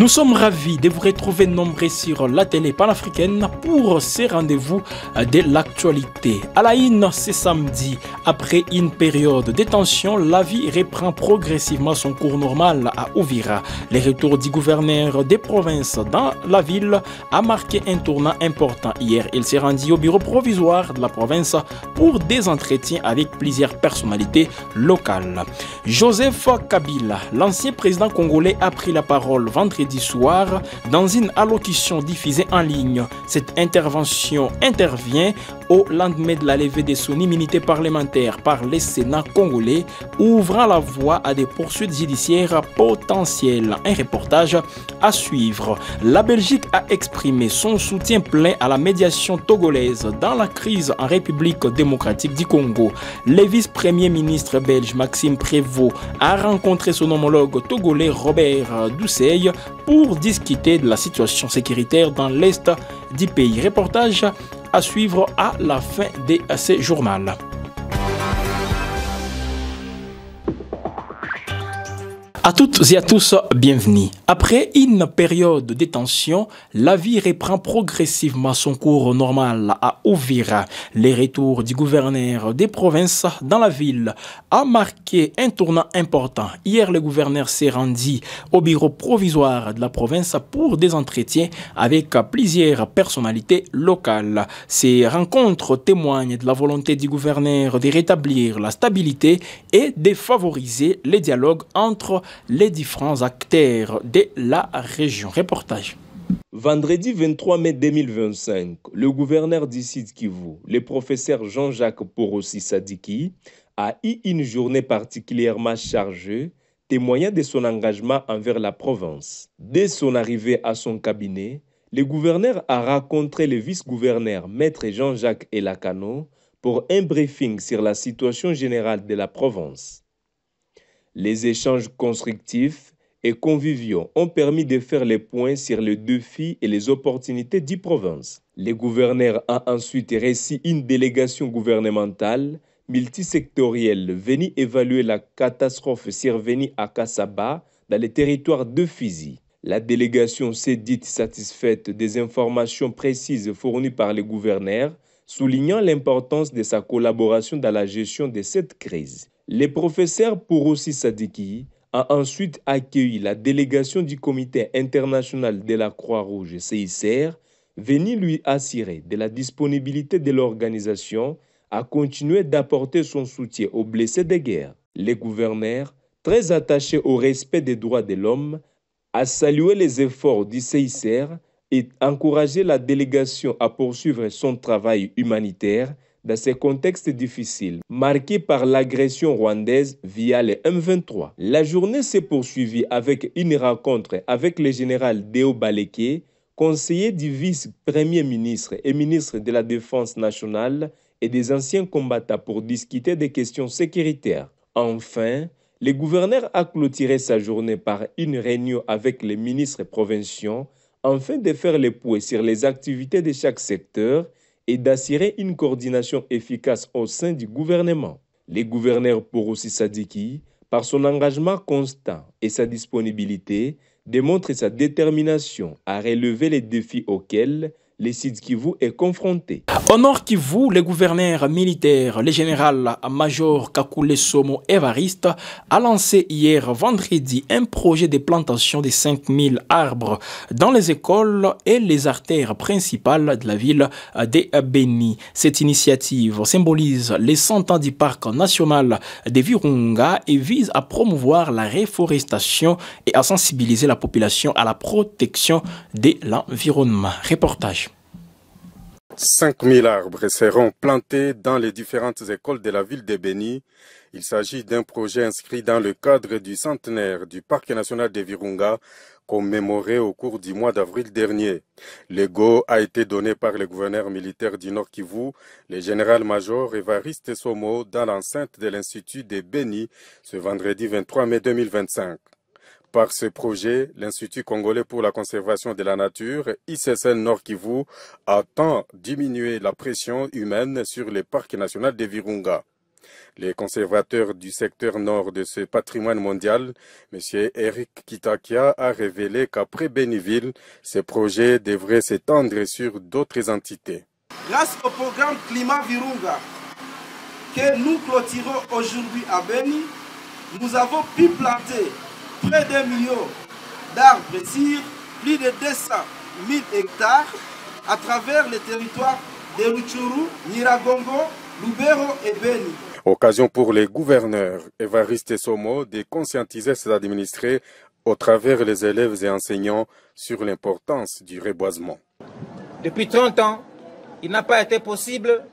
Nous sommes ravis de vous retrouver nombreux sur la télé panafricaine pour ces rendez-vous de l'actualité. À la une, ce samedi, après une période de tension, la vie reprend progressivement son cours normal à Uvira. Le retour du gouverneur des provinces dans la ville a marqué un tournant important. Hier, il s'est rendu au bureau provisoire de la province pour des entretiens avec plusieurs personnalités locales. Joseph Kabila, l'ancien président congolais, a pris la parole vendredi soir dans une allocution diffusée en ligne. Cette intervention intervient au lendemain de la levée des son immunité parlementaire par le Sénat congolais, ouvrant la voie à des poursuites judiciaires potentielles. Un reportage à suivre. La Belgique a exprimé son soutien plein à la médiation togolaise dans la crise en République démocratique du Congo. Le vice-premier ministre belge Maxime Prévost a rencontré son homologue togolais Robert Doucet pour discuter de la situation sécuritaire dans l'est du pays. Reportage à suivre à la fin de ce journal. À toutes et à tous, bienvenue. Après une période de tension, la vie reprend progressivement son cours normal à Uvira. Le retour du gouverneur des provinces dans la ville a marqué un tournant important. Hier, le gouverneur s'est rendu au bureau provisoire de la province pour des entretiens avec plusieurs personnalités locales. Ces rencontres témoignent de la volonté du gouverneur de rétablir la stabilité et de favoriser le dialogue entre les différents acteurs de la région. Reportage. Vendredi 23 mai 2025, le gouverneur du Sud Kivu, le professeur Jean-Jacques Porossi Sadiki, a eu une journée particulièrement chargée, témoignant de son engagement envers la province. Dès son arrivée à son cabinet, le gouverneur a rencontré le vice-gouverneur Maître Jean-Jacques Elakano pour un briefing sur la situation générale de la province. Les échanges constructifs et conviviaux ont permis de faire les points sur les défis et les opportunités du province. Le gouverneur a ensuite reçu une délégation gouvernementale multisectorielle venue évaluer la catastrophe survenue à Kassaba dans le territoire de Fizi. La délégation s'est dite satisfaite des informations précises fournies par le gouverneur, soulignant l'importance de sa collaboration dans la gestion de cette crise. Le professeur Porossi Sadiki a ensuite accueilli la délégation du Comité international de la Croix-Rouge CICR, venue lui assurer de la disponibilité de l'organisation à continuer d'apporter son soutien aux blessés de guerre. Le gouverneur, très attaché au respect des droits de l'homme, a salué les efforts du CICR et encouragé la délégation à poursuivre son travail humanitaire dans ces contextes difficiles, marqués par l'agression rwandaise via les M23. La journée s'est poursuivie avec une rencontre avec le général Deo Baleke, conseiller du vice-premier ministre et ministre de la Défense nationale et des anciens combattants pour discuter des questions sécuritaires. Enfin, le gouverneur a clôturé sa journée par une réunion avec les ministres provinciaux afin de faire le point sur les activités de chaque secteur et d'assurer une coordination efficace au sein du gouvernement. Le gouverneur Porossi Sadiki, par son engagement constant et sa disponibilité, démontre sa détermination à relever les défis auxquels le Sud Kivu est confronté. Au Nord Kivu, le gouverneur militaire, le général-major Kakule Somo Evariste, a lancé hier vendredi un projet de plantation de 5000 arbres dans les écoles et les artères principales de la ville de Beni. Cette initiative symbolise les 100 ans du parc national de Virunga et vise à promouvoir la reforestation et à sensibiliser la population à la protection de l'environnement. Reportage. 5000 arbres seront plantés dans les différentes écoles de la ville de Beni. Il s'agit d'un projet inscrit dans le cadre du centenaire du Parc national de Virunga, commémoré au cours du mois d'avril dernier. Le go a été donné par le gouverneur militaire du Nord Kivu, le général-major Evariste Somo, dans l'enceinte de l'Institut de Beni ce vendredi 23 mai 2025. Par ce projet, l'Institut congolais pour la conservation de la nature, ICSN Nord Kivu, attend diminuer la pression humaine sur le parc national de Virunga. Les conservateurs du secteur nord de ce patrimoine mondial, M. Eric Kitakia, a révélé qu'après Béniville, ces projets devraient s'étendre sur d'autres entités. Grâce au programme Climat Virunga que nous clôturons aujourd'hui à Béni, nous avons pu planter près d'1 million d'arbres sur plus de 200 000 hectares à travers les territoires de Rutshuru, Nyiragongo, Lubero et Béni. Occasion pour les gouverneurs Évariste Somo de conscientiser ses administrés au travers les élèves et enseignants sur l'importance du reboisement. Depuis 30 ans, il n'a pas été possible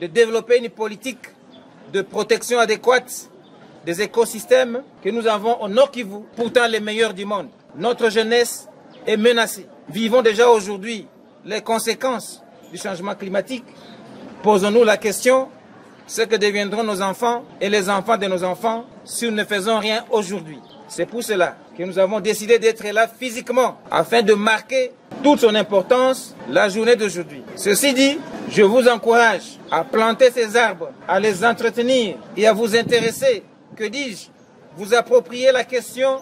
de développer une politique de protection adéquate des écosystèmes que nous avons au Nord Kivu, pourtant les meilleurs du monde. Notre jeunesse est menacée. Vivons déjà aujourd'hui les conséquences du changement climatique. Posons-nous la question, ce que deviendront nos enfants et les enfants de nos enfants si nous ne faisons rien aujourd'hui. C'est pour cela que nous avons décidé d'être là physiquement afin de marquer toute son importance la journée d'aujourd'hui. Ceci dit, je vous encourage à planter ces arbres, à les entretenir et à vous intéresser, que dis-je, vous approprier la question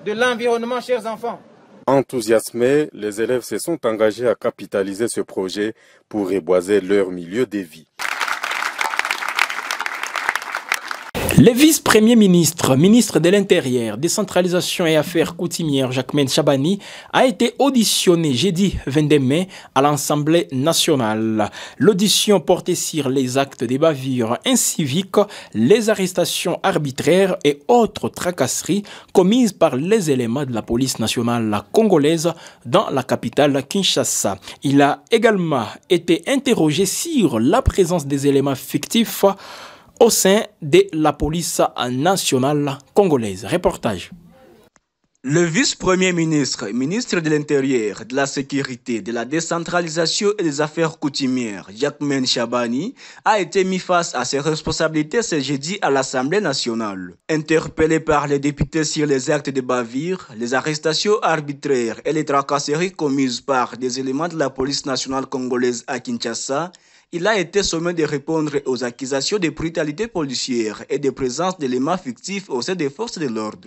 de l'environnement, chers enfants. Enthousiasmés, les élèves se sont engagés à capitaliser ce projet pour reboiser leur milieu de vie. Le vice-premier ministre, ministre de l'Intérieur, Décentralisation et Affaires coutumières, Jacquemain Chabani, a été auditionné jeudi 22 mai à l'Assemblée nationale. L'audition portait sur les actes de bavure inciviques, les arrestations arbitraires et autres tracasseries commises par les éléments de la police nationale congolaise dans la capitale Kinshasa. Il a également été interrogé sur la présence des éléments fictifs au sein de la police nationale congolaise. Reportage. Le vice-premier ministre, ministre de l'Intérieur, de la Sécurité, de la Décentralisation et des Affaires coutumières, Jacquemain Chabani, a été mis face à ses responsabilités ce jeudi à l'Assemblée nationale. Interpellé par les députés sur les actes de bavure, les arrestations arbitraires et les tracasseries commises par des éléments de la police nationale congolaise à Kinshasa, il a été sommé de répondre aux accusations de brutalité policière et de présence d'éléments fictifs au sein des forces de l'ordre.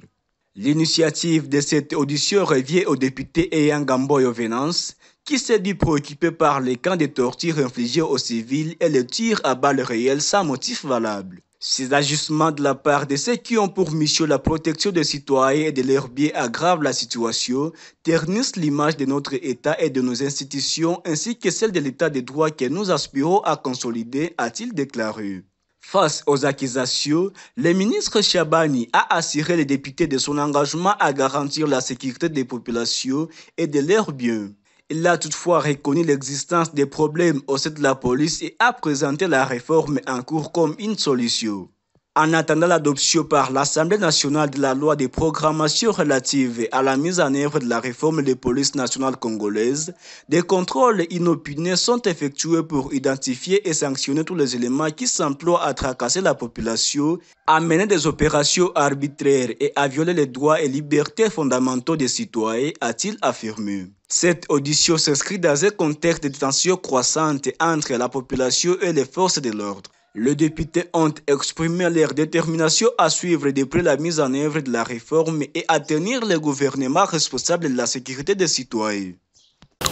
L'initiative de cette audition revient au député Eyan Gamboyo Venance, qui s'est dit préoccupé par les camps de torture infligés aux civils et les tirs à balles réelles sans motif valable. Ces ajustements de la part de ceux qui ont pour mission la protection des citoyens et de leurs biens aggravent la situation, ternissent l'image de notre État et de nos institutions ainsi que celle de l'État de droit que nous aspirons à consolider, a-t-il déclaré. Face aux accusations, le ministre Chabani a assuré les députés de son engagement à garantir la sécurité des populations et de leurs biens. Il a toutefois reconnu l'existence des problèmes au sein de la police et a présenté la réforme en cours comme une solution. En attendant l'adoption par l'Assemblée nationale de la loi de programmation relative à la mise en œuvre de la réforme de police nationale congolaise, des contrôles inopinés sont effectués pour identifier et sanctionner tous les éléments qui s'emploient à tracasser la population, à mener des opérations arbitraires et à violer les droits et libertés fondamentaux des citoyens, a-t-il affirmé. Cette audition s'inscrit dans un contexte de tensions croissantes entre la population et les forces de l'ordre. Les députés ont exprimé leur détermination à suivre de près la mise en œuvre de la réforme et à tenir le gouvernement responsable de la sécurité des citoyens.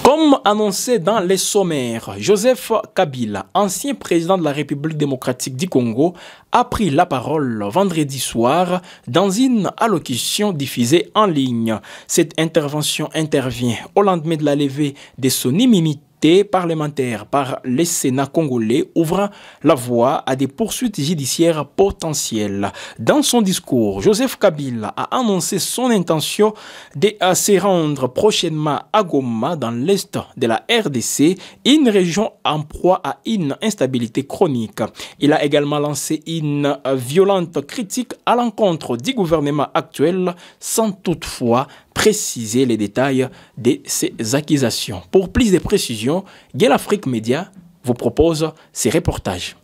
Comme annoncé dans les sommaires, Joseph Kabila, ancien président de la République démocratique du Congo, a pris la parole vendredi soir dans une allocution diffusée en ligne. Cette intervention intervient au lendemain de la levée de son immunité parlementaire par le Sénat congolais, ouvrant la voie à des poursuites judiciaires potentielles. Dans son discours, Joseph Kabila a annoncé son intention de se rendre prochainement à Goma, dans l'est de la RDC, une région en proie à une instabilité chronique. Il a également lancé une violente critique à l'encontre du gouvernement actuel, sans toutefois préciser les détails de ces accusations. Pour plus de précisions, Guel Afrique Média vous propose ces reportages.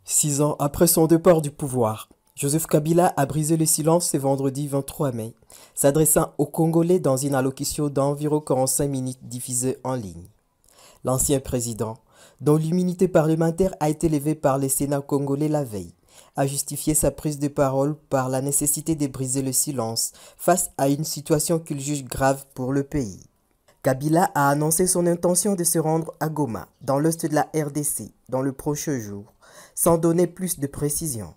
6 ans après son départ du pouvoir, Joseph Kabila a brisé le silence ce vendredi 23 mai, s'adressant aux Congolais dans une allocution d'environ 45 minutes diffusée en ligne. L'ancien président dont l'immunité parlementaire a été levée par le Sénat congolais la veille, a justifié sa prise de parole par la nécessité de briser le silence face à une situation qu'il juge grave pour le pays. Kabila a annoncé son intention de se rendre à Goma, dans l'est de la RDC, dans le prochain jour, sans donner plus de précisions.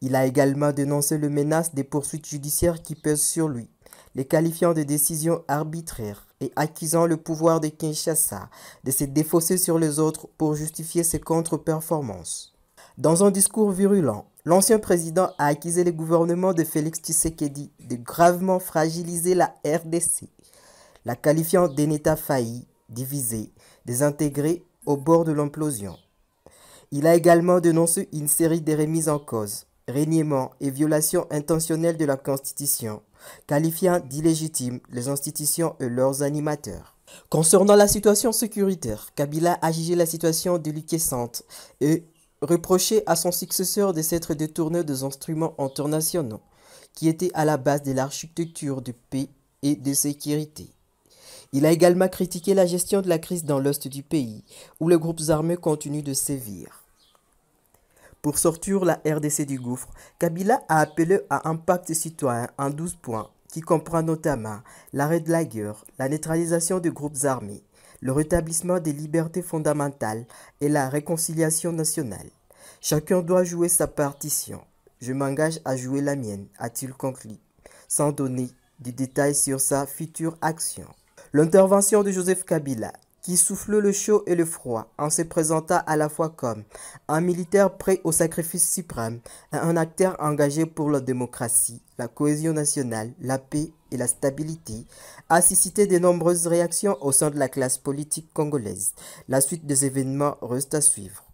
Il a également dénoncé les menaces des poursuites judiciaires qui pèsent sur lui, les qualifiant de décisions arbitraires et accusant le pouvoir de Kinshasa de se défausser sur les autres pour justifier ses contre-performances. Dans un discours virulent, l'ancien président a accusé le gouvernement de Félix Tshisekedi de gravement fragiliser la RDC, la qualifiant d'un État failli, divisé, désintégré au bord de l'implosion. Il a également dénoncé une série de remises en cause, reniements et violations intentionnelles de la Constitution, qualifiant d'illégitimes les institutions et leurs animateurs. Concernant la situation sécuritaire, Kabila a jugé la situation déliquescente et reproché à son successeur de s'être détourné des instruments internationaux qui étaient à la base de l'architecture de paix et de sécurité. Il a également critiqué la gestion de la crise dans l'est du pays, où les groupes armés continuent de sévir. Pour sortir la RDC du gouffre, Kabila a appelé à un pacte citoyen en 12 points qui comprend notamment l'arrêt de la guerre, la neutralisation des groupes armés, le rétablissement des libertés fondamentales et la réconciliation nationale. Chacun doit jouer sa partition. Je m'engage à jouer la mienne, a-t-il conclu, sans donner des détails sur sa future action. L'intervention de Joseph Kabila, qui souffle le chaud et le froid en se présentant à la fois comme un militaire prêt au sacrifice suprême et un acteur engagé pour la démocratie, la cohésion nationale, la paix et la stabilité, a suscité de nombreuses réactions au sein de la classe politique congolaise. La suite des événements reste à suivre.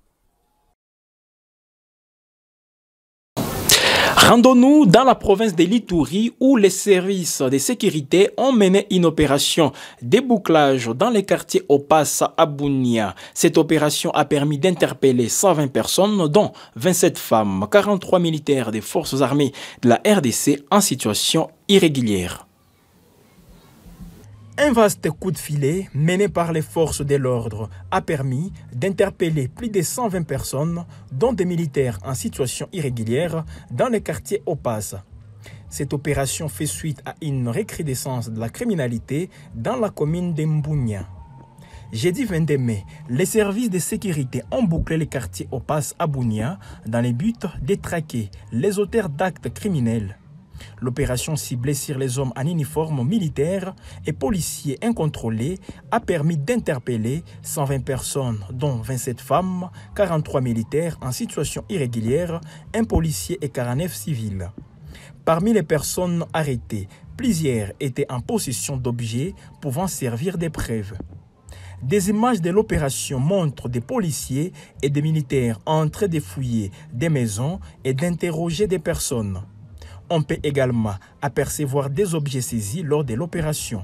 Rendons-nous dans la province de l'Ituri où les services de sécurité ont mené une opération débouclage dans les quartiers Opas à Bunia. Cette opération a permis d'interpeller 120 personnes, dont 27 femmes, 43 militaires des forces armées de la RDC en situation irrégulière. Un vaste coup de filet mené par les forces de l'ordre a permis d'interpeller plus de 120 personnes, dont des militaires en situation irrégulière, dans le quartier Opas. Cette opération fait suite à une recrudescence de la criminalité dans la commune de Mbunya. Jeudi 22 mai, les services de sécurité ont bouclé le quartier Opas à Bunia dans le but de traquer les auteurs d'actes criminels. L'opération ciblée sur les hommes en uniforme militaire et policiers incontrôlés a permis d'interpeller 120 personnes, dont 27 femmes, 43 militaires en situation irrégulière, un policier et 49 civils. Parmi les personnes arrêtées, plusieurs étaient en possession d'objets pouvant servir de preuves. Des images de l'opération montrent des policiers et des militaires en train de fouiller des maisons et d'interroger des personnes. On peut également apercevoir des objets saisis lors de l'opération.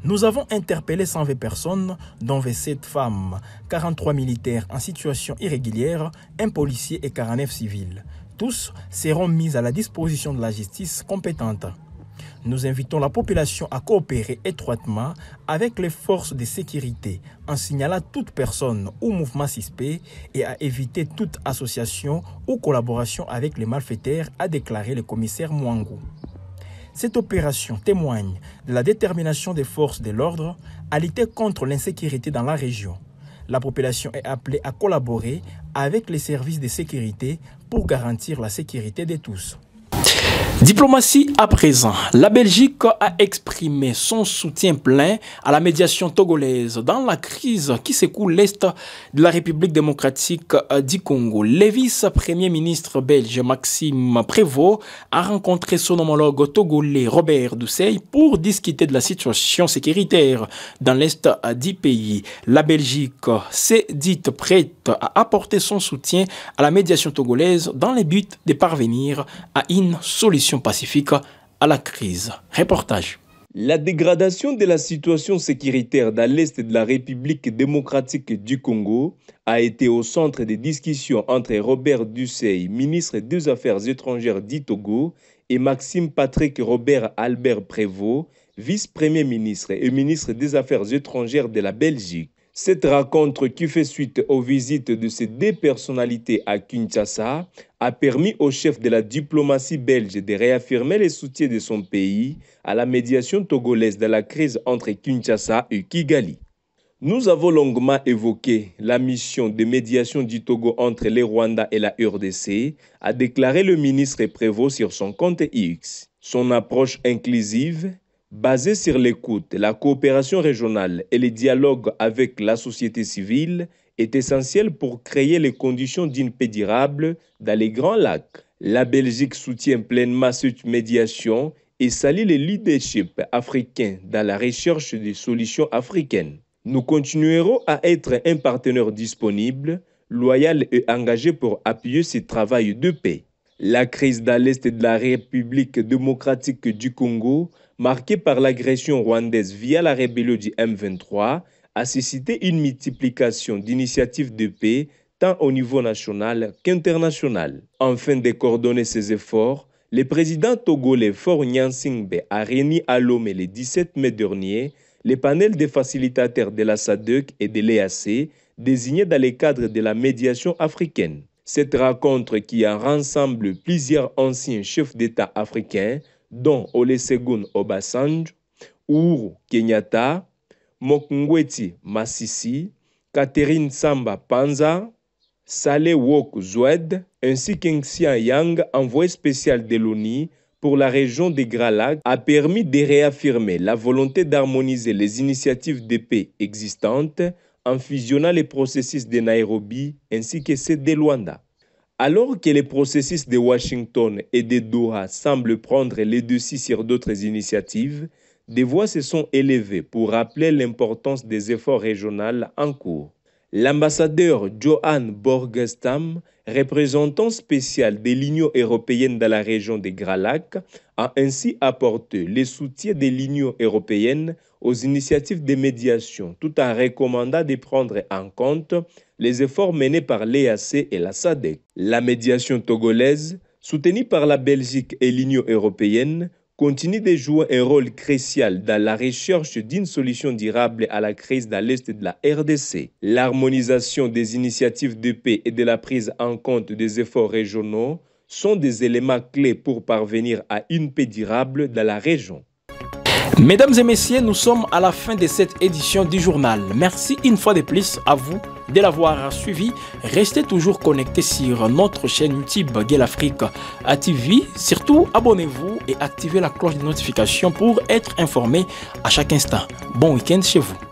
Nous avons interpellé 120 personnes, dont 27 femmes, 43 militaires en situation irrégulière, un policier et 49 civils. Tous seront mis à la disposition de la justice compétente. Nous invitons la population à coopérer étroitement avec les forces de sécurité en signalant toute personne ou mouvement suspect et à éviter toute association ou collaboration avec les malfaiteurs, a déclaré le commissaire Mwangou. Cette opération témoigne de la détermination des forces de l'ordre à lutter contre l'insécurité dans la région. La population est appelée à collaborer avec les services de sécurité pour garantir la sécurité de tous. Diplomatie à présent. La Belgique a exprimé son soutien plein à la médiation togolaise dans la crise qui secoue l'Est de la République démocratique du Congo. Le vice-premier ministre belge Maxime Prévost a rencontré son homologue togolais Robert Doucet pour discuter de la situation sécuritaire dans l'Est du pays. La Belgique s'est dite prête à apporter son soutien à la médiation togolaise dans le but de parvenir à une solution pacifique à la crise. Reportage. La dégradation de la situation sécuritaire dans l'Est de la République démocratique du Congo a été au centre des discussions entre Robert Doucet, ministre des Affaires étrangères du Togo, et Maxime Patrick Robert Albert Prévost, vice-premier ministre et ministre des Affaires étrangères de la Belgique. Cette rencontre qui fait suite aux visites de ces deux personnalités à Kinshasa a permis au chef de la diplomatie belge de réaffirmer le soutien de son pays à la médiation togolaise dans la crise entre Kinshasa et Kigali. Nous avons longuement évoqué la mission de médiation du Togo entre le Rwanda et la RDC, a déclaré le ministre Prévost sur son compte X. Son approche inclusive, basée sur l'écoute, la coopération régionale et le dialogue avec la société civile, est essentielle pour créer les conditions d'une paix durable dans les Grands Lacs. La Belgique soutient pleinement cette médiation et salue le leadership africain dans la recherche de solutions africaines. Nous continuerons à être un partenaire disponible, loyal et engagé pour appuyer ce travail de paix. La crise dans l'est de la République démocratique du Congo, marquée par l'agression rwandaise via la rébellion du M23, a suscité une multiplication d'initiatives de paix tant au niveau national qu'international. Afin de coordonner ces efforts, le président togolais Faure Gnassingbe a réuni à Lomé le 17 mai dernier les panels des facilitateurs de la SADC et de l'EAC désignés dans le cadre de la médiation africaine. Cette rencontre qui a rassemblé plusieurs anciens chefs d'État africains, dont Olusegun Obasanjo, Uhuru Kenyatta, Mokgweetsi Masisi, Catherine Samba Panza, Saleh Wok Zoued, ainsi qu'un Xian Yang, envoyé spécial de l'ONU pour la région des Grands Lacs, a permis de réaffirmer la volonté d'harmoniser les initiatives de paix existantes en fusionnant les processus de Nairobi ainsi que ceux de Luanda. Alors que les processus de Washington et de Doha semblent prendre les dessus sur d'autres initiatives, des voix se sont élevées pour rappeler l'importance des efforts régionaux en cours. L'ambassadeur Johan Borgestam, représentant spécial de l'Union européenne dans la région des Grands Lacs, a ainsi apporté le soutien de l'Union européenne aux initiatives de médiation, tout en recommandant de prendre en compte les efforts menés par l'EAC et la SADC. La médiation togolaise, soutenue par la Belgique et l'Union européenne, continue de jouer un rôle crucial dans la recherche d'une solution durable à la crise dans l'est de la RDC. L'harmonisation des initiatives de paix et de la prise en compte des efforts régionaux sont des éléments clés pour parvenir à une paix durable dans la région. Mesdames et messieurs, nous sommes à la fin de cette édition du journal. Merci une fois de plus à vous de l'avoir suivi. Restez toujours connectés sur notre chaîne YouTube Guel Afrique TV. Surtout, abonnez-vous et activez la cloche de notification pour être informé à chaque instant. Bon week-end chez vous.